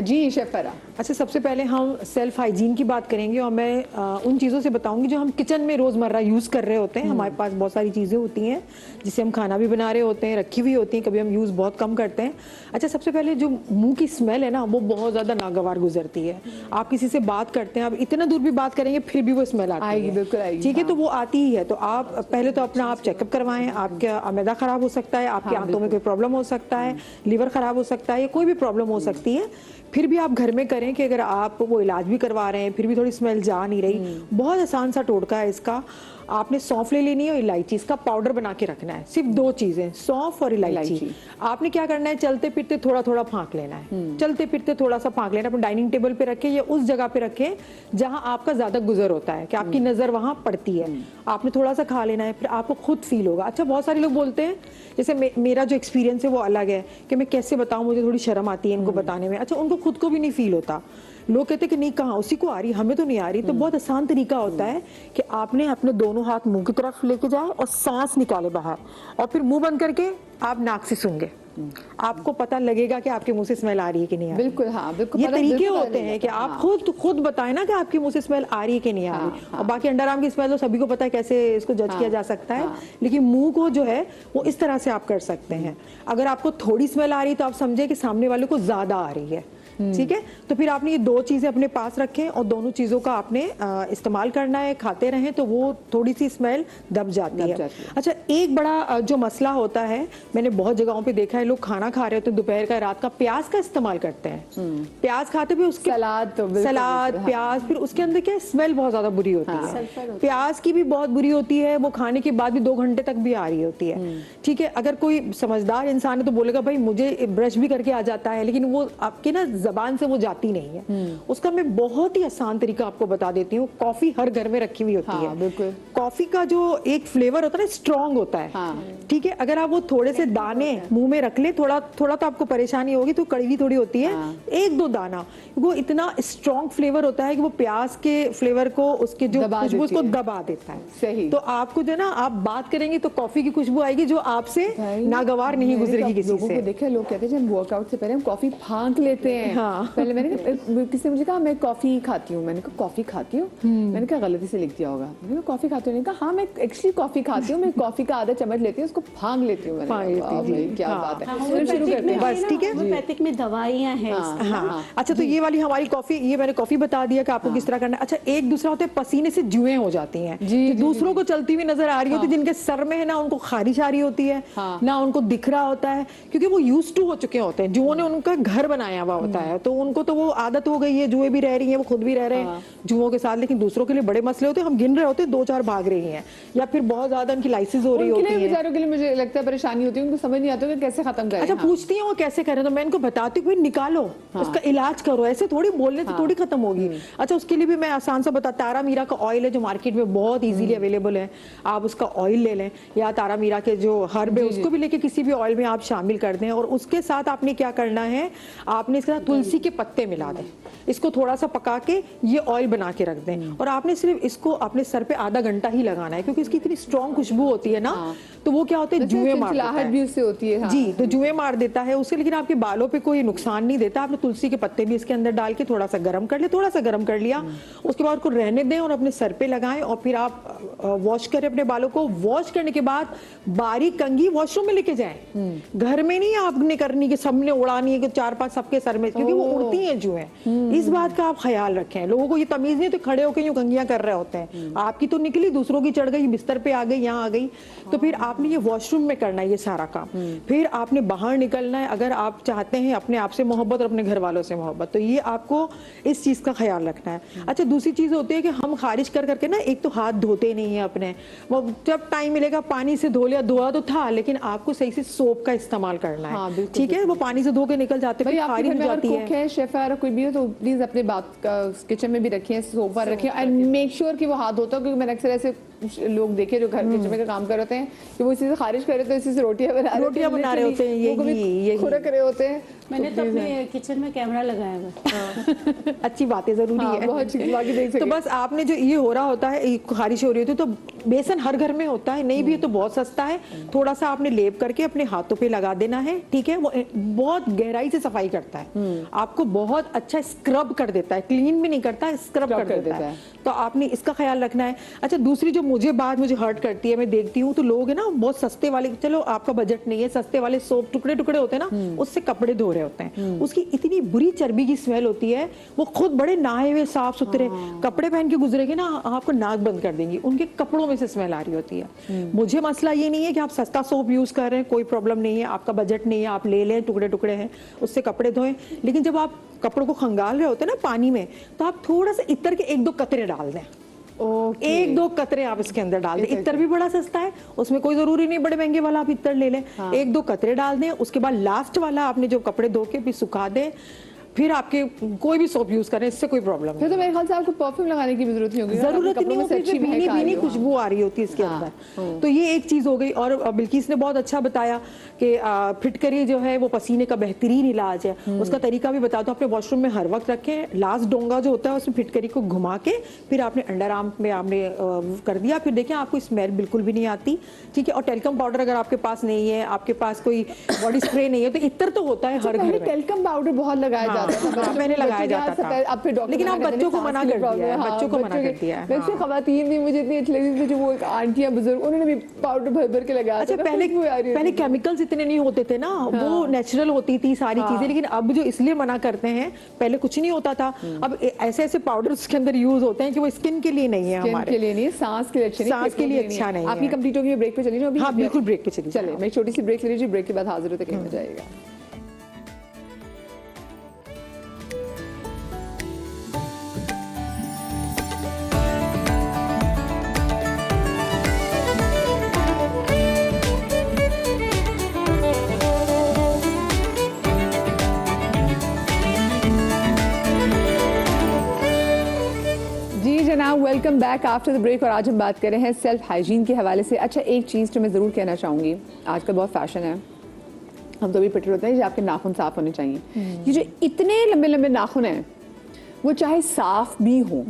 हाँ जी शेफ फरा। अच्छा, सबसे पहले हम सेल्फ हाइजीन की बात करेंगे और मैं उन चीज़ों से बताऊंगी जो हम किचन में रोज़मर्रा यूज़ कर रहे होते हैं। हमारे पास बहुत सारी चीज़ें होती हैं जिससे हम खाना भी बना रहे होते हैं, रखी हुई होती हैं, कभी हम यूज़ बहुत कम करते हैं। अच्छा, सबसे पहले जो मुंह की स्मेल है ना, वो बहुत ज़्यादा नागवार गुजरती है। आप किसी से बात करते हैं, आप इतना दूर भी बात करेंगे फिर भी वो स्मेल आती है, बिल्कुल आएगी, ठीक है। तो वो आती ही है। तो आप पहले तो अपना आप चेकअप करवाएं। आपका मैदा खराब हो सकता है, आपके आंतों में कोई प्रॉब्लम हो सकता है, लीवर खराब हो सकता है, या कोई भी प्रॉब्लम हो सकती है। फिर भी आप घर में करें कि अगर आप वो इलाज भी करवा रहे हैं फिर भी थोड़ी स्मेल जा नहीं रही, बहुत आसान सा टोटका है इसका। आपने सौंफ ले लेनी है और इलायची, इसका पाउडर बना के रखना है। सिर्फ 2 चीजें, सौंफ और इलायची। आपने क्या करना है, चलते फिरते थोड़ा थोड़ा फाँक लेना है। चलते फिरते थोड़ा सा फाँक लेना है, अपने डाइनिंग टेबल पे रखें या उस जगह पे रखें जहां आपका ज्यादा गुजर होता है, कि आपकी नजर वहां पड़ती है। आपने थोड़ा सा खा लेना है, फिर आपको खुद फील होगा। अच्छा, बहुत सारे लोग बोलते हैं, जैसे मेरा जो एक्सपीरियंस है वो अलग है कि मैं कैसे बताऊं, मुझे थोड़ी शर्म आती है इनको बताने में। अच्छा, उनको खुद को भी नहीं फील होता। लोग कहते हैं कि नहीं, कहाँ उसी को आ रही, हमें तो नहीं आ रही। तो बहुत आसान तरीका होता है कि आपने अपने दोनों हाथ मुंह की तरफ लेके जाए और सांस निकाले बाहर, और फिर मुंह बंद करके आप नाक से सूंघे। आपको पता लगेगा कि आपके मुंह से स्मेल आ रही है कि नहीं आ रही। बिल्कुल, हाँ बिल्कुल। ये तरीके होते हैं कि आप खुद बताएं ना कि आपके मुंह से स्मेल आ रही है कि नहीं आ रही। और बाकी अंडर आर्म की स्मेल तो सभी को पता है कैसे इसको जज किया जा सकता है, लेकिन मुंह को जो है वो इस तरह से आप कर सकते हैं। अगर आपको थोड़ी स्मेल आ रही तो आप समझे कि सामने वाले को ज्यादा आ रही है, ठीक है। तो फिर आपने ये 2 चीजें अपने पास रखें और दोनों चीजों का आपने इस्तेमाल करना है, खाते रहें तो वो थोड़ी सी स्मेल दब जाती है। अच्छा, एक बड़ा जो मसला होता है, मैंने बहुत जगहों पे देखा है, लोग खाना खा रहे होते हैं दोपहर का, रात का, प्याज का इस्तेमाल करते हैं। प्याज खाते हुए उसके सलाद प्याज, फिर उसके अंदर क्या स्मेल बहुत ज्यादा बुरी होती है। प्याज की भी बहुत बुरी होती है, वो खाने के बाद भी 2 घंटे तक भी आ रही होती है, ठीक है। अगर कोई समझदार इंसान है तो बोलेगा भाई मुझे ब्रश भी करके आ जाता है, लेकिन वो आपके ना जबान से वो जाती नहीं है। उसका मैं बहुत ही आसान तरीका आपको बता देती हूँ। कॉफी हर घर में रखी हुई होती है। बिल्कुल। कॉफी का जो एक फ्लेवर होता है ना, स्ट्रॉन्ग होता है, ठीक है। अगर आप वो थोड़े से दाने मुंह में रख ले, थोड़ा थोड़ा तो आपको परेशानी होगी, तो कड़वी थोड़ी होती है, 1-2 दाना, वो इतना स्ट्रॉन्ग फ्लेवर होता है कि वो प्याज के फ्लेवर को, उसके जो खुशबू को दबा देता है। सही। तो आपको जो ना, आप बात करेंगे तो कॉफी की खुशबू आएगी जो आपसे नागवार नहीं गुजरेगी किसी से। देखे लोग कहते हैं जब वर्कआउट से पहले हम कॉफी फाँक लेते हैं। पहले मैंने किसी ने मुझे कहा मैं कॉफी खाती हूँ, मैंने कहा कॉफी खाती हूँ, मैंने कहा गलती से लिख दिया होगा, मैंने कहा कॉफी खाती हूँ, हाँ मैं एक्चुअली कॉफी खाती हूँ, मैं कॉफी का आधा चम्मच लेती हूँ, उसको फाँक लेती हूँ। क्या बात है, शुरू करते हैं बस, ठीक है। होम्योपैथिक में दवाइयाँ हैं। हाँ, अच्छा, तो ये वाली हमारी कॉफी, ये मैंने कॉफी बता दिया कि आपको किस तरह करना है। अच्छा, एक दूसरा होता है पसीने से जुएं हो जाती हैं, दूसरों को चलती हुई नजर आ रही होती है, जिनके सर में है ना उनको खारिश आ रही होती है, ना उनको दिख रहा होता है, क्योंकि वो यूज्ड टू हो चुके होते हैं, जुओं ने उनका घर बनाया हुआ होता है, तो उनको तो वो आदत हो गई है, जुए भी रह रही हैं, वो खुद भी रह रहे हैं जुओं के साथ, लेकिन दूसरों के लिए बड़े मसले होते हैं। हम गिन रहे होते हैं 2-4 भाग रही हैं, या फिर बहुत ज्यादा उनकी लाइसिस हो रही होती है। बेचारों के लिए मुझे लगता है परेशानी होती है, उनको समझ नहीं आता कि कैसे खत्म करें। अच्छा, पूछती हैं वो कैसे करें, तो मैं इनको बताती हूँ निकालो, उसका इलाज करो, ऐसे थोड़ी बोलने से थोड़ी खत्म होगी। अच्छा, उसके लिए भी मैं आसान सा बता, तारा मीरा का ऑयल है जो मार्केट में बहुत इजीली अवेलेबल है, आप उसका ऑयल ले लें, या तारा मीरा के जो हर्ब है उसको भी लेके किसी भी ऑयल में आप शामिल कर दें, और उसके साथ आपने क्या करना है, आपने इसके साथ तुलसी के पत्ते मिला दें, इसको थोड़ा सा पका के ये ऑयल बना के रख दें, और आपने सिर्फ इसको अपने सर पे आधा घंटा ही लगाना है, क्योंकि इसकी इतनी स्ट्रॉन्ग खुशबू होती है ना, तो वो क्या होता है, जुएं मार देता है। भी उससे होती है, जी, तो जुएं मार देता है उससे, लेकिन आपके बालों पे कोई नुकसान नहीं देता। आपने तुलसी के पत्ते भी इसके अंदर डाल के थोड़ा सा गर्म कर ले, थोड़ा सा गर्म कर लिया, उसके बाद उसको रहने दें और अपने सर पे लगाएं, और फिर आप वॉश करें अपने बालों को। वॉश करने के बाद बारीक कंघी वॉशरूम में लेके जाएं, घर में नहीं आपने करनी कि सबने उड़ानी है कि 4-5 सबके सर में, क्योंकि वो उड़ती हैं जुएं। इस बात का आप ख्याल रखें। लोगों को ये तमीज नहीं, तो खड़े होकर यूं कंघियां कर रहे होते हैं, आपकी तो निकली, दूसरों की चढ़ गई, बिस्तर पे आ गई, यहाँ आ गई। तो फिर आपने ये वॉशरूम में करना है ये सारा काम। फिर आपने बाहर निकलना है, अगर आप चाहते हैं अपने आप से मोहब्बत और अपने घर वालों से मोहब्बत, तो ये आपको इस चीज का ख्याल रखना है। अच्छा, दूसरी चीज होती है कि हम खारिज कर करके ना, एक तो हाथ धोते नहीं है अपने, वो जब टाइम मिलेगा पानी से धो लिया, धोआ तो था, लेकिन आपको सही से सोप का इस्तेमाल करना है, ठीक है। वो पानी से धो के निकल जाते हैं, खारिज हो जाती है। शेफ या कोई भी हो तो प्लीज अपने बात किचन में भी रखिए, सोप पर रखिए, एंड मेक श्योर कि वो हाथ धोता हो, क्योंकि मैंने अक्सर ऐसे लोग देखे जो घर किचन में काम कर रहे हैं कि वो इसी से खारिज कर रहे थे, इसी से रोटियां बना रहे होते हैं, ये खुरक रहे होते हैं। मैंने तो अपने किचन में कैमरा लगाया है। अच्छी बात है, जरूरी है, बहुत अच्छी बाकी देख सकते। तो बस आपने जो ये हो रहा होता है, खारिश हो रही होती है, तो बेसन हर घर में होता है, नहीं भी है तो बहुत सस्ता है, थोड़ा सा आपने लेप करके अपने हाथों पे लगा देना है, ठीक है। वो बहुत गहराई से सफाई करता है, आपको बहुत अच्छा स्क्रब कर देता है, क्लीन भी नहीं करता, स्क्रब कर देता है। तो आपने इसका ख्याल रखना है। अच्छा, दूसरी जो मुझे हर्ट करती है, मैं देखती हूँ तो लोग है ना बहुत सस्ते वाले, चलो आपका बजट नहीं है, सस्ते वाले सोप टुकड़े टुकड़े होते हैं ना, उससे कपड़े धो रहे होते हैं, उसकी इतनी बुरी चर्बी की स्मेल होती है, वो खुद बड़े नहाए हुए साफ सुथरे कपड़े पहन के गुजरेंगे ना, आपको नाक बंद कर देंगी, उनके कपड़ों में से स्मेल आ रही होती है। मुझे मसला ये नहीं है कि आप सस्ता सोप यूज कर रहे हैं, कोई प्रॉब्लम नहीं है, आपका बजट नहीं है, आप ले लें, टुकड़े टुकड़े हैं, उससे कपड़े धोएं, लेकिन जब आप कपड़ों को खंगाल रहे होते हैं ना पानी में, तो आप थोड़ा सा इत्र के 1-2 कतरे डाल दें। 1-2 कतरे आप इसके अंदर डाल दें। इत्र भी बड़ा सस्ता है, उसमें कोई जरूरी नहीं बड़े महंगे वाला आप इत्र ले लें। 1-2 कतरे डाल दें, उसके बाद लास्ट वाला आपने जो कपड़े धो के भी सुखा दें, फिर आपके कोई भी सोप यूज करें, इससे कोई प्रॉब्लम नहीं। तो मेरे ख्याल से आपको परफ्यूम लगाने की भी जरूरत नहीं होगी, जरूरत नहीं होती, भीनी खुशबू आ रही होती है इसके अंदर। तो ये एक चीज हो गई। और बिल्किस ने बहुत अच्छा बताया कि फिटकरी जो है वो पसीने का बेहतरीन इलाज है, उसका तरीका भी बता दो। अपने वॉशरूम में हर वक्त रखें, लास्ट डोंगा जो होता है उसमें फिटकरी को घुमा के फिर आपने अंडर आर्म में आपने कर दिया, फिर देखें आपको स्मेल बिल्कुल भी नहीं आती, ठीक है। और टेल्कम पाउडर अगर आपके पास नहीं है, आपके पास कोई बॉडी स्प्रे नहीं है, तो इत्र तो होता है हर घर में। टेल्कम पाउडर बहुत लगाया पहले लगाया जाता था, लेकिन आप बच्चों को मना कर दिया है, बच्चों को मना कर दिया है। वैसे खवातीन भी मुझे इतनी अच्छी लगी थी, जो वो आंटियां बुजुर्ग, उन्होंने भी पाउडर भर भर के लगाया। अच्छा, पहले केमिकल्स इतने नहीं होते थे ना, वो नेचुरल होती थी सारी चीजें, लेकिन अब जो इसलिए मना करते हैं, पहले कुछ नहीं होता था, अब ऐसे ऐसे पाउडर उसके अंदर यूज होते हैं कि वो स्किन के लिए नहीं है, हमारे के लिए नहीं, सांस के लिए अच्छा नहीं, सांस के लिए अच्छा नहीं है। आपकी कंप्लीट होगी, ब्रेक पे चली जाओ अभी। हाँ बिल्कुल, ब्रेक पे चलिए। चले, मैं एक छोटी सी ब्रेक ले लीजिए, ब्रेक के बाद हाजिर होते कहीं जाएगा। जनाब, welcome back after the break. और आज हम बात कर रहे हैं सेल्फ हाइजीन के हवाले से। अच्छा, एक चीज़ तो मैं ज़रूर कहना चाहूँगी, आजकल बहुत फैशन है, हम तो भी पिटर होते हैं कि आपके नाखून साफ होने चाहिए। ये जो इतने लंबे लंबे नाखून हैं, वो चाहे साफ भी हों,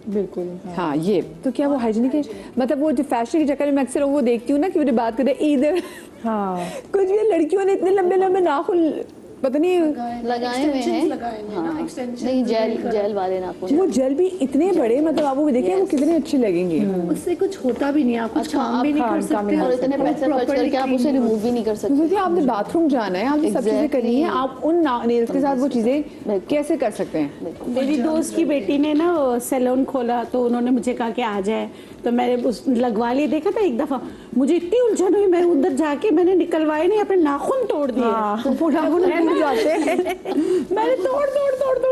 बिल्कुल हाँ, ये तो क्या वो हाइजीनिक है? मतलब वो जो फैशन के चक्कर में मैं अक्सर वो देखती हूँ ना कि मुझे बात करते हैं इधर, हाँ कुछ भी लड़कियों ने इतने लंबे लंबे नाखून पता नहीं लगाए हुए हैं, नहीं जेल वाले नाखून, वो जेल भी इतने बड़े, मतलब आप वो देखिए वो कितने अच्छे लगेंगे। उससे कुछ होता भी नहीं, आप कुछ काम भी नहीं कर सकते और इतने पैसे खर्च करके आप उसे रिमूव भी नहीं कर सकते। आपने बाथरूम जाना है, आपने सब चीजें करनी है, आप उन नेल्स के साथ वो चीजें कैसे कर सकते हैं? मेरी दोस्त की बेटी ने ना सैलून खोला, तो उन्होंने मुझे कहा कि आ जाए, तो मैंने उस लगवा लिए, देखा था एक दफा, मुझे इतनी उलझन हुई, मैं उधर जाके मैंने निकलवाए नहीं, अपने नाखून तोड़ दिए। मैंने तोड़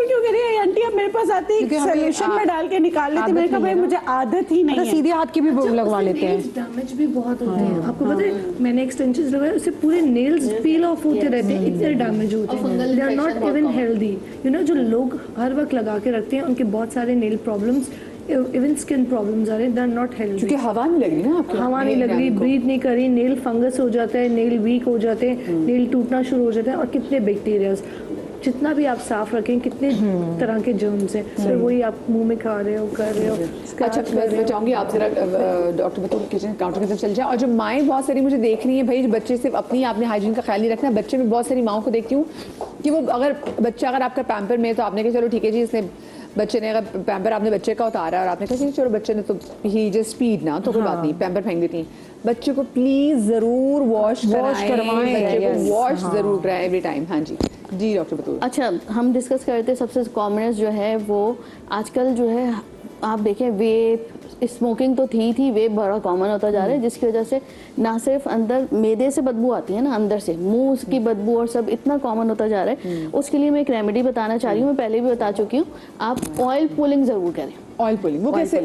क्यों करी आंटी, अब मेरे पास आती है सोल्यूशन में डाल के निकाल लेती, मैंने कहा भाई मुझे आदत ही नहीं है। सीधे हाथ की भी लगवा लेते हैं, डैमेज भी बहुत होते हैं। आपको पता है, मैंने एक्सटेंशंस लगाए, उससे पूरे नेल्स पील ऑफ होते रहते हैं, इतने डैमेज होते हैं, they are not even healthy. You know, जो लोग हर वक्त लगा के रखते हैं, उनके बहुत सारे nail problems, even skin problems आ रहे हैं, दे आर नॉट हेल्दी, क्योंकि हवा नहीं लग रही ना, आपको हवा नहीं लग रही, ब्रीथ नहीं कर रही, नेल फंगस हो जाता है, नेल वीक हो जाते हैं, नेल टूटना शुरू हो जाता है, और कितने बैक्टीरियाज, जितना भी आप साफ रखें, कितने तरह के जर्म्स हैं, फिर वही आप मुंह में खा रहे हो, कर रहे हो। अच्छा, मैं चाहूँगी आप जरा डॉक्टर बतूल किचन काउंटर की तरफ चल जाए। और जो माएँ बहुत सारी मुझे देख रही हैं, भाई बच्चे सिर्फ अपनी आपने हाइजीन का ख्याल नहीं रखना, बच्चे में बहुत सारी माओं को देखती हूँ कि वो अगर बच्चा अगर आपका पैम्पर में, तो आपने कहा चलो ठीक है जी, इसने बच्चे ने अगर पैम्पर आपने बच्चे का उतारा और आपने कहा चलो बच्चे ने तो ही जस्ट स्पीड ना, तो कोई बात नहीं, पैम्पर फेंक देती हैं। बच्चे को प्लीज जरूर वॉश करवाएं, बच्चे को वॉश जरूर कराएं एवरी टाइम। हाँ जी डॉक्टर बतूल। अच्छा, हम डिस्कस करते हैं सबसे कॉमनेस्ट जो है वो आजकल जो है, आप देखें वेप, स्मोकिंग तो थी वेप बड़ा कॉमन होता जा रहा है, जिसकी वजह से ना सिर्फ अंदर मैदे से बदबू आती है ना, अंदर से मुंह की बदबू और सब इतना कॉमन होता जा रहा है। उसके लिए मैं एक रेमेडी बताना चाह रही हूँ, मैं पहले भी बता चुकी हूँ, आप ऑयल पुलिंग ज़रूर करें। ऑयल पुलिंग, वो कैसे?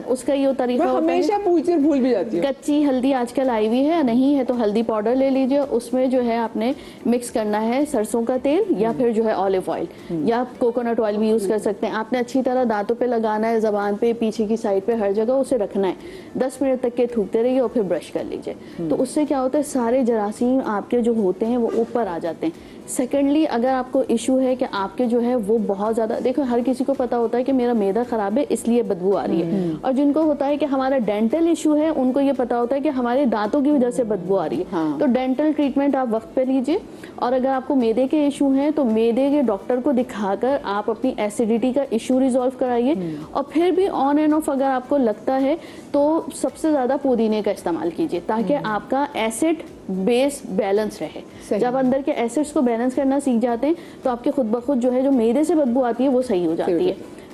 उसका ये तरीका होता है, हमेशा पूछती और भूल भी जाती हूँ। कच्ची हल्दी आजकल आई हुई है, नहीं है तो हल्दी पाउडर ले लीजिए, उसमें जो है आपने मिक्स करना है सरसों का तेल या फिर जो है ऑलिव ऑयल या कोकोनट ऑयल भी यूज कर सकते हैं। आपने अच्छी तरह दांतों पे लगाना है, जबान पे, पीछे की साइड पे, हर जगह उसे रखना है। 10 मिनट तक के थूकते रहिए और फिर ब्रश कर लीजिए। तो उससे क्या होता है, सारे जरासीम आपके जो होते हैं वो ऊपर आ जाते हैं। सेकेंडली, अगर आपको इशू है कि आपके जो है वो बहुत ज़्यादा, देखो हर किसी को पता होता है कि मेरा मैदा खराब है इसलिए बदबू आ रही है, और जिनको होता है कि हमारा डेंटल इशू है उनको ये पता होता है कि हमारे दांतों की वजह से बदबू आ रही है। हाँ। तो डेंटल ट्रीटमेंट आप वक्त पे लीजिए। और अगर आपको मैदे के इशू हैं तो मैदे के डॉक्टर को दिखाकर आप अपनी एसिडिटी का इशू रिजॉल्व कराइए। और फिर भी ऑन एंड ऑफ अगर आपको लगता है तो सबसे ज़्यादा पुदीने का इस्तेमाल कीजिए, ताकि आपका एसिड बेस बैलेंस रहे। जब अंदर के एसिड्स को बैलेंस करना सीख जाते हैं तो आपके खुद ब खुद जो है जो मैदे से बदबू आती है वो सही हो जाती है।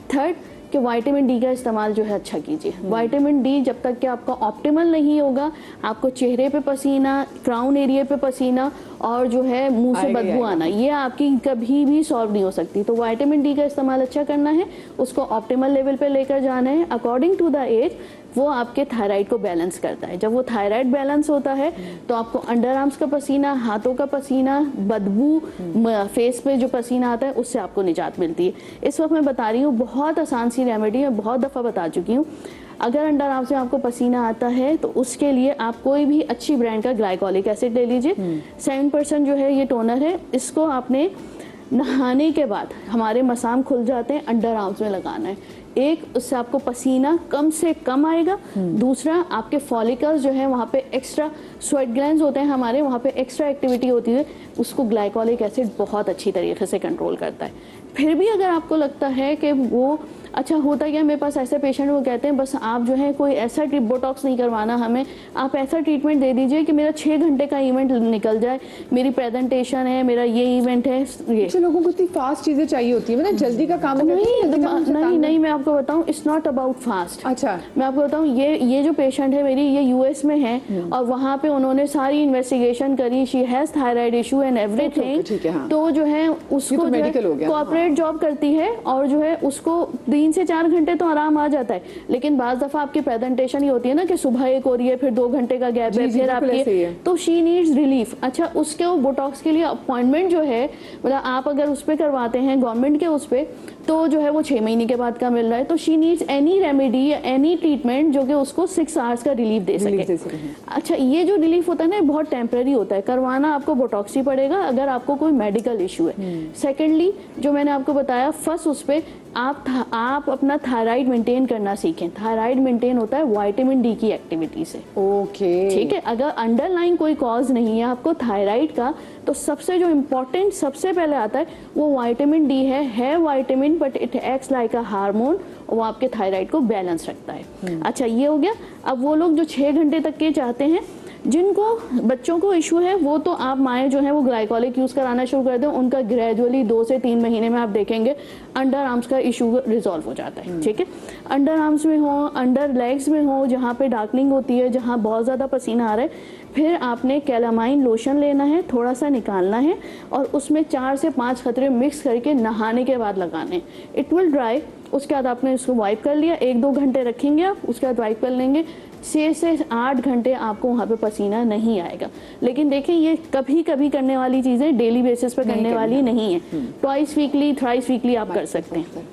थर्ड, कि विटामिन डी का इस्तेमाल जो है अच्छा कीजिए। विटामिन डी जब तक कि आपका ऑप्टिमल नहीं होगा, आपको चेहरे पे पसीना, क्राउन एरिया पे पसीना और जो है मुंह से बदबू आना, ये आपकी कभी भी सॉल्व नहीं हो सकती। तो विटामिन डी का इस्तेमाल अच्छा करना है, उसको ऑप्टिमल लेवल पे लेकर जाना है अकॉर्डिंग टू द एज। वो आपके थायराइड को बैलेंस करता है। जब वो थायराइड बैलेंस होता है तो आपको अंडर आर्म्स का पसीना, हाथों का पसीना, बदबू, फेस पे जो पसीना आता है उससे आपको निजात मिलती है। इस वक्त मैं बता रही हूँ, बहुत आसान सी रेमेडी है, बहुत दफ़ा बता चुकी हूँ। अगर अंडर आर्म से आपको पसीना आता है तो उसके लिए आप कोई भी अच्छी ब्रांड का ग्लाइकोलिक एसिड ले लीजिए। 7% जो है ये टोनर है, इसको आपने नहाने के बाद, हमारे मसाम खुल जाते हैं, अंडर आर्म्स में लगाना है। एक, उससे आपको पसीना कम से कम आएगा। दूसरा, आपके फॉलिकल्स जो है वहाँ पे एक्स्ट्रा स्वेट ग्लैंड्स होते हैं हमारे, वहाँ पे एक्स्ट्रा एक्टिविटी होती है, उसको ग्लाइकोलिक एसिड बहुत अच्छी तरीके से कंट्रोल करता है। फिर भी अगर आपको लगता है कि वो अच्छा होता क्या, मेरे पास ऐसे पेशेंट वो कहते हैं बस आप जो है कोई ऐसा बोटॉक्स नहीं करवाना हमें, आप ऐसा ट्रीटमेंट दे दीजिए कि मेरा 6 घंटे का इवेंट निकल जाए, मेरी प्रेजेंटेशन है, मेरा ये इवेंट है। ये लोगों को इतनी फास्ट चीजें चाहिए होती है ना, जल्दी का काम नहीं, मैं आपको बताऊं, इट्स नॉट अबाउट फास्ट। अच्छा, मैं आपको बताऊं, ये जो पेशेंट है मेरी, ये यूएस में है और वहाँ पे उन्होंने सारी इन्वेस्टिगेशन करी, she has thyroid issue and everything. तो जो है उसको कॉर्पोरेट जॉब करती है और जो है उसको 3 से 4 घंटे तो आराम आ जाता है। लेकिन बाज दफा आपकी प्रेजेंटेशन ही होती है ना कि सुबह एक हो रही है, फिर 2 घंटे का गैप है, फिर आपकी, तो शी नीड्स रिलीफ। अच्छा, उसके वो बोटॉक्स के लिए अपॉइंटमेंट जो है, मतलब आप अगर उस पर करवाते हैं गवर्नमेंट के उस पर, तो जो है वो 6 महीने के बाद का मिल रहा है। तो शी नीड्स एनी रेमेडी या एनी ट्रीटमेंट जो कि उसको 6 आवर्स का रिलीफ दे सके। अच्छा, ये जो रिलीफ होता है ना बहुत टेम्पररी होता है, करवाना आपको बोटॉक्स ही पड़ेगा अगर आपको कोई मेडिकल इशू है। सेकेंडली, जो मैंने आपको बताया, फर्स्ट उस पर आप अपना थायराइड मेंटेन करना सीखें। थायराइड मेंटेन होता है विटामिन डी की एक्टिविटी से। ओके, ठीक है। अगर अंडरलाइन कोई कॉज नहीं है आपको थायराइड का, तो सबसे जो इम्पोर्टेंट सबसे पहले आता है वो विटामिन डी है vitamin, but it acts like a hormone, वो आपके थायराइड को बैलेंस रखता है। अच्छा, ये हो गया। अब वो लोग जो 6 घंटे तक के चाहते हैं, जिनको बच्चों को इशू है, वो तो आप माएँ जो है वो ग्लाइकोलिक यूज कराना शुरू कर दें, उनका ग्रेजुअली 2 से 3 महीने में आप देखेंगे अंडर आर्म्स का इशू रिजॉल्व हो जाता है। ठीक है, अंडर आर्म्स में हो, अंडर लेग्स में हो, जहाँ पे डार्कनिंग होती है, जहाँ बहुत ज़्यादा पसीना आ रहा है, फिर आपने कैलामाइन लोशन लेना है, थोड़ा सा निकालना है और उसमें 4 से 5 खतरे मिक्स करके नहाने के बाद लगाने। It will dry. उसके बाद आपने इसको वाइप कर लिया, 1-2 घंटे रखेंगे आप, उसके बाद वाइप कर लेंगे। 6 से 8 घंटे आपको वहाँ पे पसीना नहीं आएगा। लेकिन देखें, ये कभी कभी करने वाली चीज़ें, डेली बेसिस पे करने वाली नहीं है। ट्वाइस वीकली, थ्राइस वीकली आप कर सकते हैं।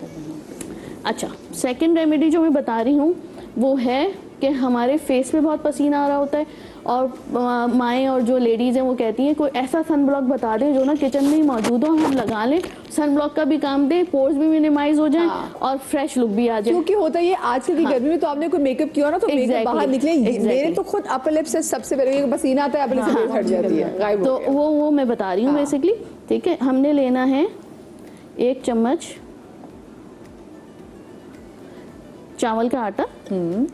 अच्छा, सेकेंड रेमेडी जो मैं बता रही हूँ वो है कि हमारे फेस पे बहुत पसीना आ रहा होता है और माएँ और जो लेडीज़ हैं वो कहती हैं कोई ऐसा सन ब्लॉक बता दें जो ना किचन में ही मौजूद हो, हम लगा लें, सन ब्लॉक का भी काम दे, पोर्स भी मिनिमाइज हो जाए और फ्रेश लुक भी आ जाए। क्योंकि होता है ये आजकल की गर्मी में, तो आपने कोई मेकअप किया ना तो मेकअप बाहर निकले। मेरे तो खुद अपर लिप से सबसे पहले पसीना आता है, अपर लिप से हट जाती है, गायब हो गया। तो वो मैं बता रही हूँ बेसिकली। ठीक है, हमने लेना है 1 चम्मच चावल का आटा।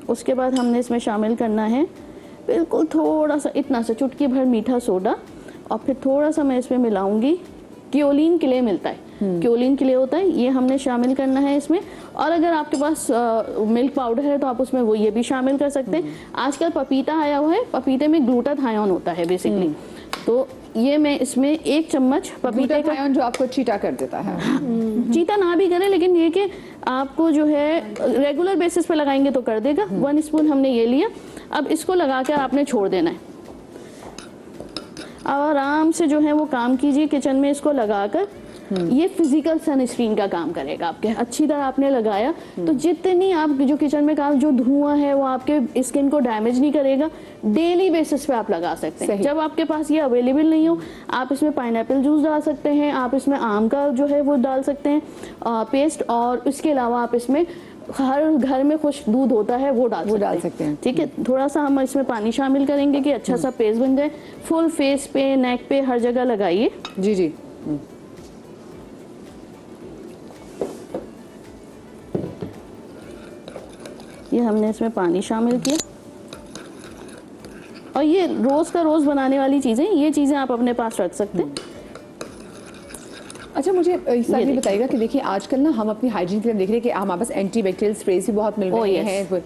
उसके बाद हमने इसमें शामिल करना है बिल्कुल थोड़ा सा, इतना सा चुटकी भर मीठा सोडा, और फिर थोड़ा सा मैं इसमें मिलाऊंगी क्योलिन क्ले मिलता है, क्योलिन क्ले होता है, ये हमने शामिल करना है इसमें। और अगर आपके पास मिल्क पाउडर है तो आप उसमें वो ये भी शामिल कर सकते हैं। आजकल पपीता आया हुआ है, पपीते में ग्लूटाथायोन होता है बेसिकली, तो ये मैं इसमें 1 चम्मच पपीते का, ग्लूटाथायोन जो आपको चीटा कर देता है। चीता ना भी करें, लेकिन ये कि आपको जो है रेगुलर बेसिस पे लगाएंगे तो कर देगा। 1 स्पून हमने ये लिया। अब इसको लगाकर आपने छोड़ देना है। अब आराम से जो है वो काम कीजिए किचन में, इसको लगाकर। ये फिजिकल सनस्क्रीन का काम करेगा आपके। अच्छी तरह आपने लगाया तो जितनी आप जो किचन में काम, जो धुआं है वो आपके स्किन को डैमेज नहीं करेगा। डेली बेसिस पे आप लगा सकते हैं। जब आपके पास ये अवेलेबल नहीं हो, आप इसमें पाइनएप्पल जूस डाल सकते हैं, आप इसमें आम का जो है वो डाल सकते हैं पेस्ट, और इसके अलावा आप इसमें हर घर में खुश्क दूध होता है वो डाल सकते हैं। ठीक है, थोड़ा सा हम इसमें पानी शामिल करेंगे कि अच्छा सा पेस्ट बन जाए। फुल फेस पे, नेक पे, हर जगह लगाइए। जी जी। ये हमने इसमें पानी शामिल किया। और ये रोज का रोज बनाने वाली चीजें, ये चीजें आप अपने पास रख सकते हैं। अच्छा, मुझे इस बात ये बताइएगा कि देखिए आजकल ना हम अपनी हाइजीन के लिए देख रहे हैं कि हमारे पास एंटीबैक्टीरियल स्प्रेज भी बहुत मिल रहे हैं।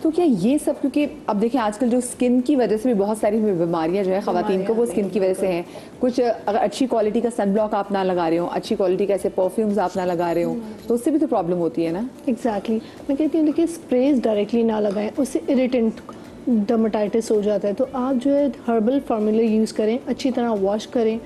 तो क्या ये सब, क्योंकि अब देखिए आजकल जो स्किन की वजह से भी बहुत सारी बीमारियां जो है खवातीन को वो स्किन की वजह से हैं। कुछ अगर अच्छी क्वालिटी का सनब्लॉक आप ना लगा रहे हो, अच्छी क्वालिटी का ऐसे परफ्यूम्स आप ना लगा रहे हो, तो उससे भी तो प्रॉब्लम होती है ना। एग्जैक्टली, मैं कहती हूँ देखिए स्प्रेज डायरेक्टली ना लगाएं, उससे इरिटेंट डर्मेटाइटिस हो जाता है। तो आप जो है हर्बल फार्मूला यूज़ करें, अच्छी तरह वॉश करें,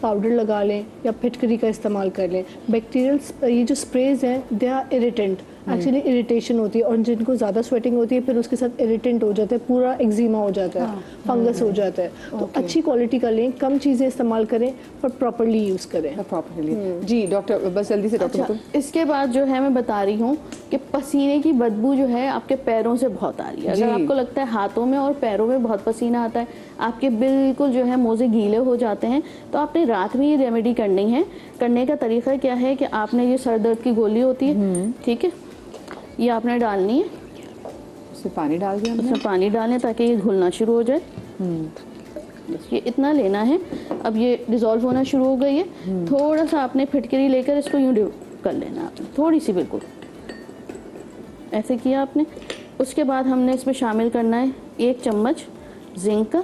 पाउडर लगा लें या फिटकरी का इस्तेमाल कर लें। बैक्टीरियल ये जो स्प्रेज हैं they are irritant, actually irritation होती है, और जिनको ज़्यादा स्वेटिंग होती है फिर उसके साथ इरिटेंट हो जाता है, पूरा एक्जिमा हो जाता है, फंगस हो जाता है। तो अच्छी क्वालिटी का लें, कम चीज़ें इस्तेमाल करें पर प्रॉपरली यूज़ करें। प्रॉपरली। जी डॉक्टर, बस जल्दी से डॉक्टर। अच्छा, इसके बाद जो है मैं बता रही हूँ कि पसीने की बदबू जो है आपके पैरों से बहुत आ रही है। अगर आपको लगता है हाथों में और पैरों में बहुत पसीना आता है, आपके बिल्कुल जो है मोजे गीले हो जाते हैं, तो आपने रात में ये रेमेडी करनी है। करने का तरीका क्या है कि आपने ये सर दर्द की गोली होती है, ठीक है, ये आपने डालनी है। उसमें पानी डाल दिया, उसमें पानी डालें ताकि ये घुलना शुरू हो जाए। ये इतना लेना है। अब ये डिज़ोल्व होना शुरू हो गई है। थोड़ा सा आपने फिटकरी लेकर इसको यूँ कर लेना आपने, थोड़ी सी, बिल्कुल ऐसे किया आपने। उसके बाद हमने इसमें शामिल करना है 1 चम्मच जिंक का।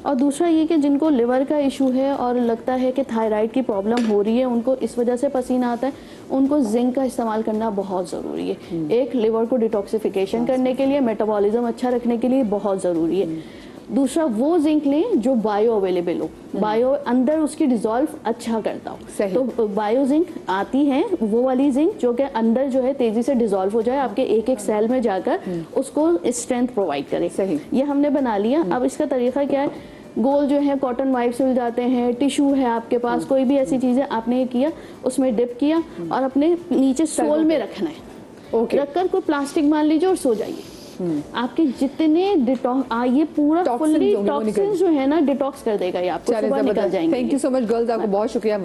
और दूसरा ये कि जिनको लिवर का इशू है और लगता है कि थायराइड की प्रॉब्लम हो रही है, उनको इस वजह से पसीना आता है, उनको जिंक का इस्तेमाल करना बहुत ज़रूरी है। एक, लिवर को डिटॉक्सिफिकेशन करने के लिए, मेटाबॉलिज्म अच्छा रखने के लिए बहुत ज़रूरी है। दूसरा, वो जिंक लें जो बायो अवेलेबल हो, बायो अंदर उसकी डिजोल्व अच्छा करता हो। तो बायो जिंक आती है, वो वाली जिंक जो कि अंदर जो है तेजी से डिजोल्व हो जाए, आपके एक एक सेल में जाकर उसको स्ट्रेंथ प्रोवाइड करे। सही। ये हमने बना लिया। अब इसका तरीका क्या है, गोल जो है कॉटन वाइप्स मिल जाते हैं, टिश्यू है आपके पास, कोई भी ऐसी चीज़ें आपने ये किया, उसमें डिप किया और अपने नीचे सोल में रखना है। रखकर कोई प्लास्टिक मान लीजिए और सो जाइए। आपके जितने ये पूरा फुल्ली टॉक्सिन्स जो है ना डिटॉक्स कर देगा, ये आपको सुबह निकल जाएंगे। Thank you so much girls, आपको बहुत शुक्रिया।